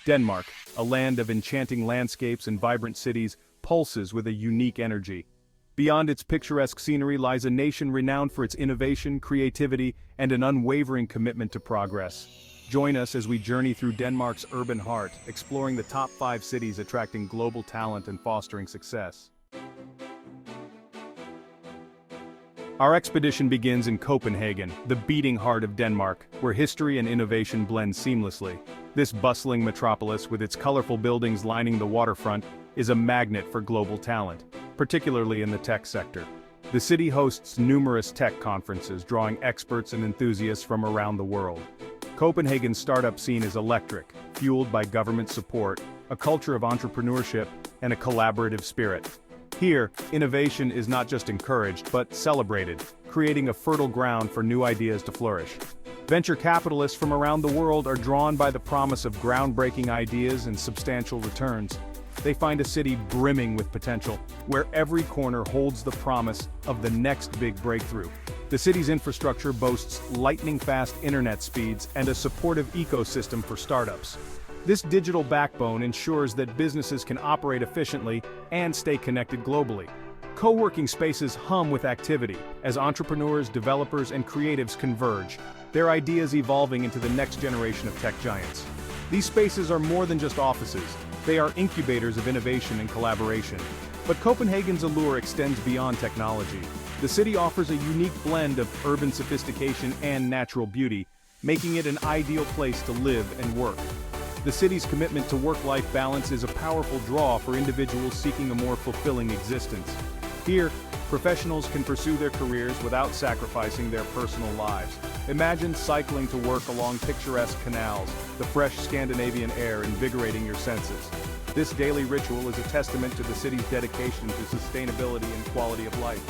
Denmark, a land of enchanting landscapes and vibrant cities, pulses with a unique energy. Beyond its picturesque scenery lies a nation renowned for its innovation, creativity, and an unwavering commitment to progress. Join us as we journey through Denmark's urban heart, exploring the top 5 cities attracting global talent and fostering success. Our expedition begins in Copenhagen, the beating heart of Denmark, where history and innovation blend seamlessly. This bustling metropolis, with its colorful buildings lining the waterfront, is a magnet for global talent, particularly in the tech sector. The city hosts numerous tech conferences, drawing experts and enthusiasts from around the world. Copenhagen's startup scene is electric, fueled by government support, a culture of entrepreneurship, and a collaborative spirit. Here, innovation is not just encouraged, but celebrated, creating a fertile ground for new ideas to flourish. Venture capitalists from around the world are drawn by the promise of groundbreaking ideas and substantial returns. They find a city brimming with potential, where every corner holds the promise of the next big breakthrough. The city's infrastructure boasts lightning-fast internet speeds and a supportive ecosystem for startups. This digital backbone ensures that businesses can operate efficiently and stay connected globally. Co-working spaces hum with activity as entrepreneurs, developers, and creatives converge, their ideas evolving into the next generation of tech giants. These spaces are more than just offices, they are incubators of innovation and collaboration. But Copenhagen's allure extends beyond technology. The city offers a unique blend of urban sophistication and natural beauty, making it an ideal place to live and work. The city's commitment to work-life balance is a powerful draw for individuals seeking a more fulfilling existence. Here, professionals can pursue their careers without sacrificing their personal lives. Imagine cycling to work along picturesque canals, the fresh Scandinavian air invigorating your senses. This daily ritual is a testament to the city's dedication to sustainability and quality of life.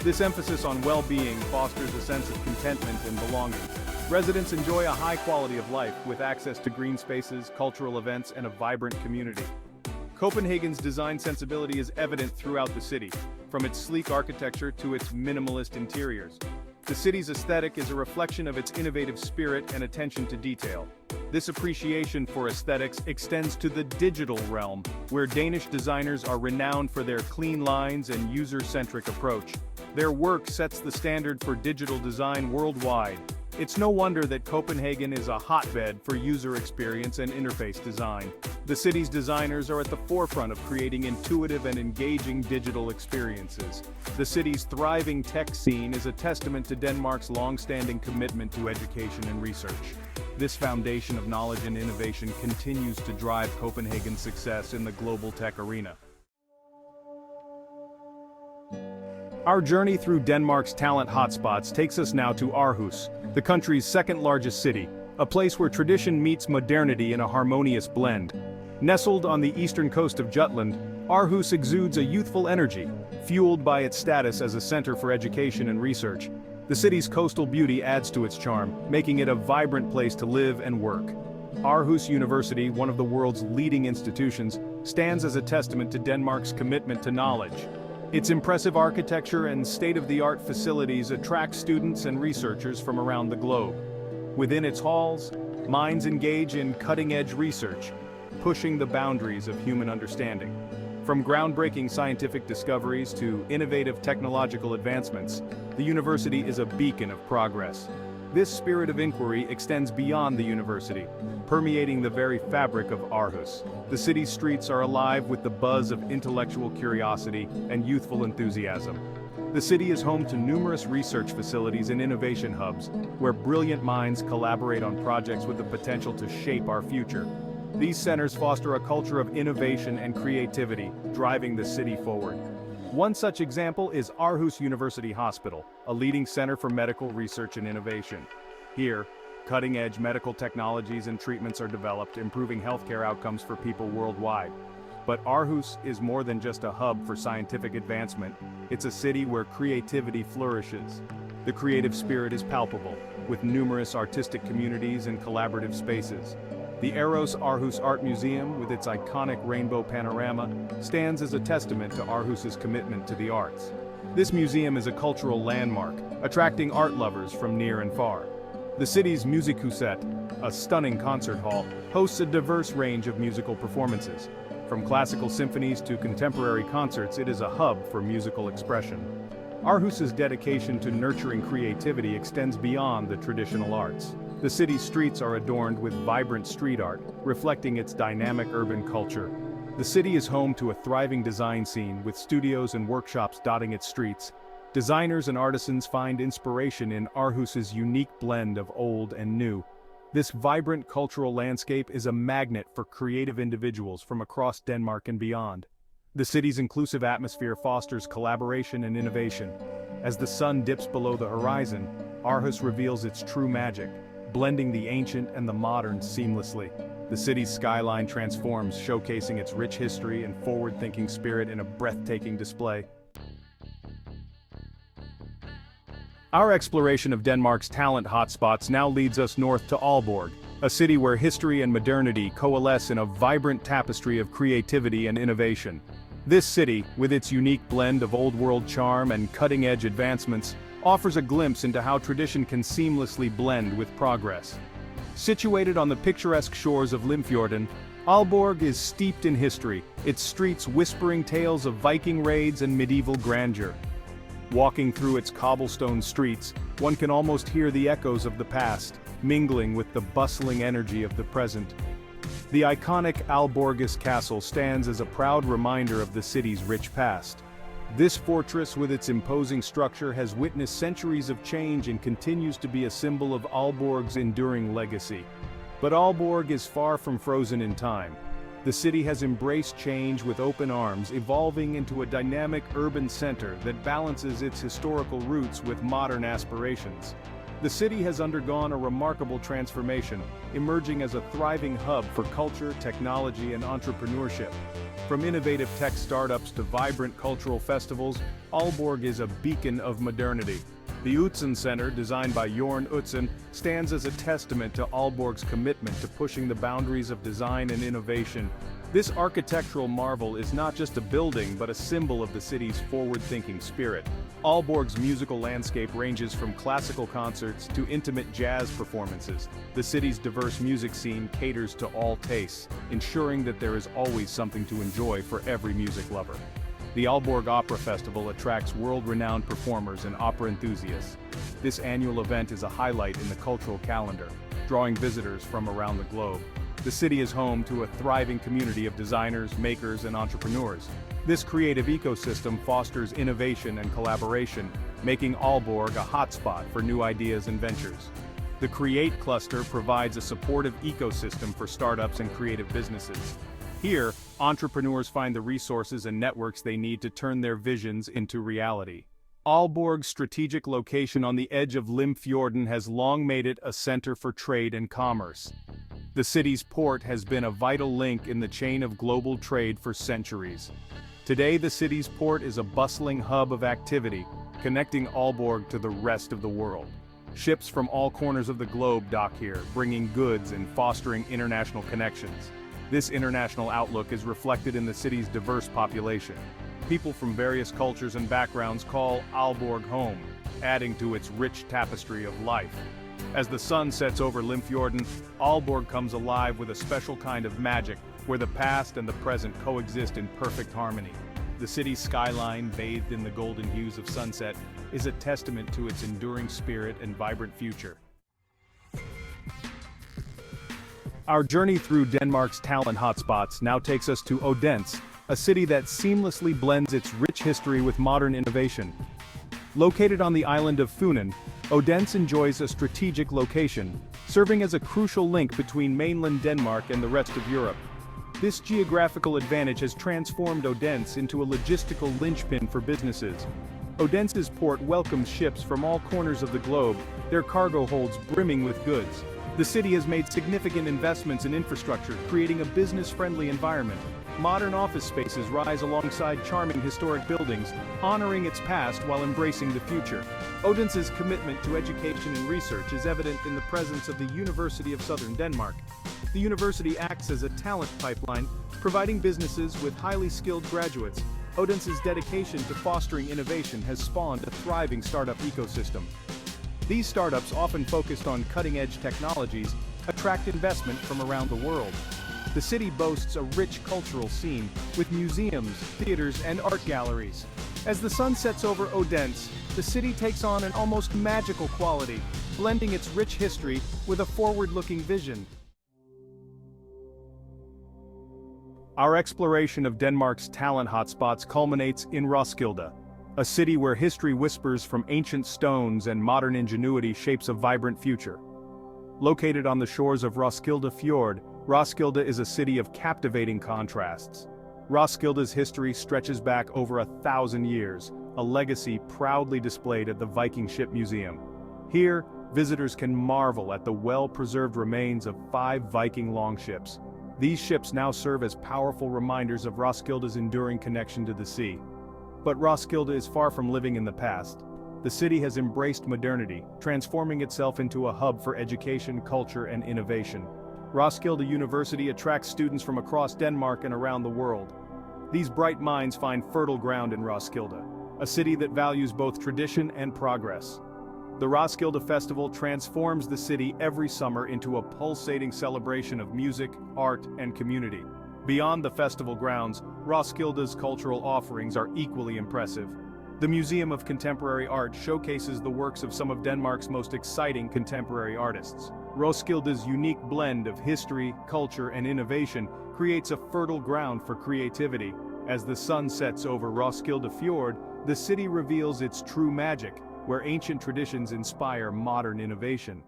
This emphasis on well-being fosters a sense of contentment and belonging. Residents enjoy a high quality of life with access to green spaces, cultural events, and a vibrant community. Copenhagen's design sensibility is evident throughout the city, from its sleek architecture to its minimalist interiors. The city's aesthetic is a reflection of its innovative spirit and attention to detail. This appreciation for aesthetics extends to the digital realm, where Danish designers are renowned for their clean lines and user-centric approach. Their work sets the standard for digital design worldwide. It's no wonder that Copenhagen is a hotbed for user experience and interface design. The city's designers are at the forefront of creating intuitive and engaging digital experiences. The city's thriving tech scene is a testament to Denmark's long-standing commitment to education and research. This foundation of knowledge and innovation continues to drive Copenhagen's success in the global tech arena. Our journey through Denmark's talent hotspots takes us now to Aarhus, the country's second-largest city, a place where tradition meets modernity in a harmonious blend. Nestled on the eastern coast of Jutland, Aarhus exudes a youthful energy, fueled by its status as a center for education and research. The city's coastal beauty adds to its charm, making it a vibrant place to live and work. Aarhus University, one of the world's leading institutions, stands as a testament to Denmark's commitment to knowledge. Its impressive architecture and state-of-the-art facilities attract students and researchers from around the globe. Within its halls, minds engage in cutting-edge research, pushing the boundaries of human understanding. From groundbreaking scientific discoveries to innovative technological advancements, the university is a beacon of progress. This spirit of inquiry extends beyond the university, permeating the very fabric of Aarhus. The city's streets are alive with the buzz of intellectual curiosity and youthful enthusiasm. The city is home to numerous research facilities and innovation hubs, where brilliant minds collaborate on projects with the potential to shape our future. These centers foster a culture of innovation and creativity, driving the city forward. One such example is Aarhus University Hospital, a leading center for medical research and innovation. Here, cutting-edge medical technologies and treatments are developed, improving healthcare outcomes for people worldwide. But Aarhus is more than just a hub for scientific advancement. It's a city where creativity flourishes. The creative spirit is palpable, with numerous artistic communities and collaborative spaces. The Aarhus Art Museum, with its iconic rainbow panorama, stands as a testament to Aarhus's commitment to the arts. This museum is a cultural landmark, attracting art lovers from near and far. The city's Musikhuset, a stunning concert hall, hosts a diverse range of musical performances. From classical symphonies to contemporary concerts, it is a hub for musical expression. Aarhus's dedication to nurturing creativity extends beyond the traditional arts. The city's streets are adorned with vibrant street art, reflecting its dynamic urban culture. The city is home to a thriving design scene with studios and workshops dotting its streets. Designers and artisans find inspiration in Aarhus's unique blend of old and new. This vibrant cultural landscape is a magnet for creative individuals from across Denmark and beyond. The city's inclusive atmosphere fosters collaboration and innovation. As the sun dips below the horizon, Aarhus reveals its true magic, blending the ancient and the modern seamlessly. The city's skyline transforms, showcasing its rich history and forward-thinking spirit in a breathtaking display. Our exploration of Denmark's talent hotspots now leads us north to Aalborg, a city where history and modernity coalesce in a vibrant tapestry of creativity and innovation. This city, with its unique blend of old-world charm and cutting-edge advancements, offers a glimpse into how tradition can seamlessly blend with progress. Situated on the picturesque shores of Limfjorden, Aalborg is steeped in history, its streets whispering tales of Viking raids and medieval grandeur. Walking through its cobblestone streets, one can almost hear the echoes of the past, mingling with the bustling energy of the present. The iconic Aalborg's castle stands as a proud reminder of the city's rich past. This fortress with its imposing structure has witnessed centuries of change and continues to be a symbol of Aalborg's enduring legacy. But Aalborg is far from frozen in time. The city has embraced change with open arms, evolving into a dynamic urban center that balances its historical roots with modern aspirations. The city has undergone a remarkable transformation, emerging as a thriving hub for culture, technology, and entrepreneurship. From innovative tech startups to vibrant cultural festivals, Aalborg is a beacon of modernity. The Utzon Center, designed by Jorn Utzon, stands as a testament to Aalborg's commitment to pushing the boundaries of design and innovation. This architectural marvel is not just a building but a symbol of the city's forward-thinking spirit. Aalborg's musical landscape ranges from classical concerts to intimate jazz performances. The city's diverse music scene caters to all tastes, ensuring that there is always something to enjoy for every music lover. The Aalborg Opera Festival attracts world-renowned performers and opera enthusiasts. This annual event is a highlight in the cultural calendar, drawing visitors from around the globe. The city is home to a thriving community of designers, makers, and entrepreneurs. This creative ecosystem fosters innovation and collaboration, making Aalborg a hotspot for new ideas and ventures. The Create Cluster provides a supportive ecosystem for startups and creative businesses. Here, entrepreneurs find the resources and networks they need to turn their visions into reality. Aalborg's strategic location on the edge of Limfjorden has long made it a center for trade and commerce. The city's port has been a vital link in the chain of global trade for centuries. Today, the city's port is a bustling hub of activity, connecting Aalborg to the rest of the world. Ships from all corners of the globe dock here, bringing goods and fostering international connections. This international outlook is reflected in the city's diverse population. People from various cultures and backgrounds call Aalborg home, adding to its rich tapestry of life. As the sun sets over Limfjorden, Aalborg comes alive with a special kind of magic, where the past and the present coexist in perfect harmony. The city's skyline, bathed in the golden hues of sunset, is a testament to its enduring spirit and vibrant future. Our journey through Denmark's talent hotspots now takes us to Odense, a city that seamlessly blends its rich history with modern innovation. Located on the island of Funen, Odense enjoys a strategic location, serving as a crucial link between mainland Denmark and the rest of Europe. This geographical advantage has transformed Odense into a logistical linchpin for businesses. Odense's port welcomes ships from all corners of the globe, their cargo holds brimming with goods. The city has made significant investments in infrastructure, creating a business-friendly environment. Modern office spaces rise alongside charming historic buildings, honoring its past while embracing the future. Odense's commitment to education and research is evident in the presence of the University of Southern Denmark. The university acts as a talent pipeline, providing businesses with highly skilled graduates. Odense's dedication to fostering innovation has spawned a thriving startup ecosystem. These startups, often focused on cutting-edge technologies, attract investment from around the world. The city boasts a rich cultural scene, with museums, theaters, and art galleries. As the sun sets over Odense, the city takes on an almost magical quality, blending its rich history with a forward-looking vision. Our exploration of Denmark's talent hotspots culminates in Roskilde, a city where history whispers from ancient stones and modern ingenuity shapes a vibrant future. Located on the shores of Roskilde Fjord, Roskilde is a city of captivating contrasts. Roskilde's history stretches back over 1,000 years, a legacy proudly displayed at the Viking Ship Museum. Here, visitors can marvel at the well-preserved remains of 5 Viking longships. These ships now serve as powerful reminders of Roskilde's enduring connection to the sea. But Roskilde is far from living in the past. The city has embraced modernity, transforming itself into a hub for education, culture, and innovation. Roskilde University attracts students from across Denmark and around the world. These bright minds find fertile ground in Roskilde, a city that values both tradition and progress. The Roskilde Festival transforms the city every summer into a pulsating celebration of music, art, and community. Beyond the festival grounds, Roskilde's cultural offerings are equally impressive. The Museum of Contemporary Art showcases the works of some of Denmark's most exciting contemporary artists. Roskilde's unique blend of history, culture, and innovation creates a fertile ground for creativity. As the sun sets over Roskilde Fjord, the city reveals its true magic, where ancient traditions inspire modern innovation.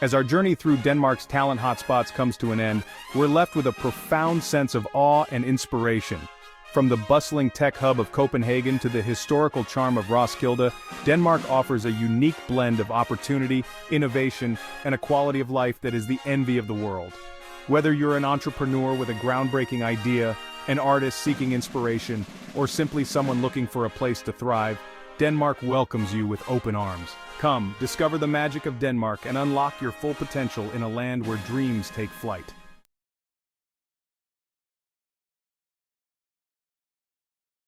As our journey through Denmark's talent hotspots comes to an end, we're left with a profound sense of awe and inspiration. From the bustling tech hub of Copenhagen to the historical charm of Roskilde, Denmark offers a unique blend of opportunity, innovation, and a quality of life that is the envy of the world. Whether you're an entrepreneur with a groundbreaking idea, an artist seeking inspiration, or simply someone looking for a place to thrive, Denmark welcomes you with open arms. Come, discover the magic of Denmark and unlock your full potential in a land where dreams take flight.